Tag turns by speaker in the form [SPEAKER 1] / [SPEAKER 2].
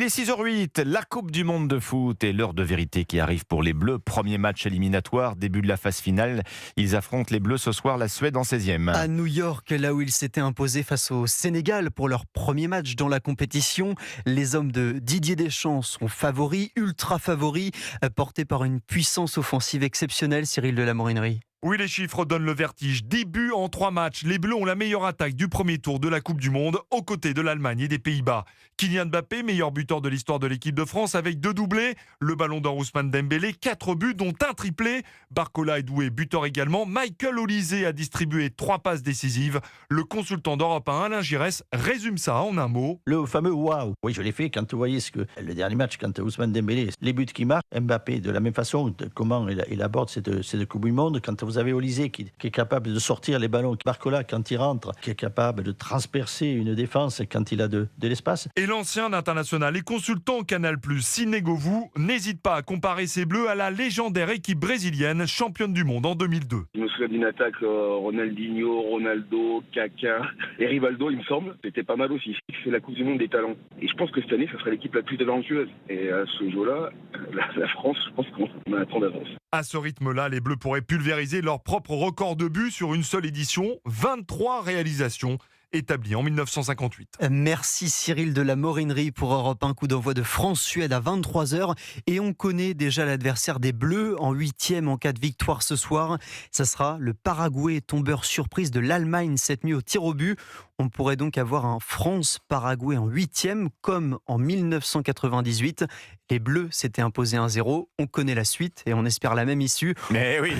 [SPEAKER 1] Il est 6h08, la Coupe du Monde de foot et l'heure de vérité qui arrive pour les Bleus. Premier match éliminatoire, début de la phase finale. Ils affrontent les Bleus ce soir, la Suède en 16e.
[SPEAKER 2] À New York, là où ils s'étaient imposés face au Sénégal pour leur premier match dans la compétition, les hommes de Didier Deschamps sont favoris, ultra favoris, portés par une puissance offensive exceptionnelle, Cyril de la Morinerie.
[SPEAKER 3] Oui, les chiffres donnent le vertige. 10 buts en 3 matchs. Les Bleus ont la meilleure attaque du premier tour de la Coupe du Monde, aux côtés de l'Allemagne et des Pays-Bas. Kylian Mbappé, meilleur buteur de l'histoire de l'équipe de France, avec 2 doublés. Le Ballon d'Or Ousmane Dembélé, 4 buts, dont un triplé. Barcola est doué, buteur également. Michael Olise a distribué 3 passes décisives. Le consultant d'Europe 1, Alain Giresse, résume ça en un mot.
[SPEAKER 4] Le fameux waouh. Oui, je l'ai fait quand vous voyez le dernier match, quand Ousmane Dembélé, les buts qu'il marque, Mbappé, de la même façon, comment il aborde cette Coupe du Monde, quand vous avez Olise qui est capable de sortir les ballons, Barcola quand il rentre, qui est capable de transpercer une défense quand il a de l'espace.
[SPEAKER 3] Et l'ancien international et consultant Canal+, Sinegovou, n'hésite pas à comparer ces Bleus à la légendaire équipe brésilienne championne du monde en 2002.
[SPEAKER 5] Je me souviens d'une attaque Ronaldinho, Ronaldo, Kaká et Rivaldo, il me semble. C'était pas mal aussi. C'est la Coupe du Monde des talents. Et je pense que cette année, ça sera l'équipe la plus talentueuse. Et à ce jeu-là, la France, je pense qu'on a un temps d'avance.
[SPEAKER 3] À ce rythme-là, les Bleus pourraient pulvériser leur propre record de buts sur une seule édition, 23 réalisations établies en 1958.
[SPEAKER 2] Merci Cyril de la Morinerie pour Europe 1, coup d'envoi de France-Suède à 23h. Et on connaît déjà l'adversaire des Bleus en 8e en cas de victoire ce soir. Ça sera le Paraguay, tombeur surprise de l'Allemagne cette nuit au tir au but. On pourrait donc avoir un France-Paraguay en 8e comme en 1998. Les Bleus s'étaient imposés 1-0. On connaît la suite et on espère la même issue.
[SPEAKER 1] Mais oui.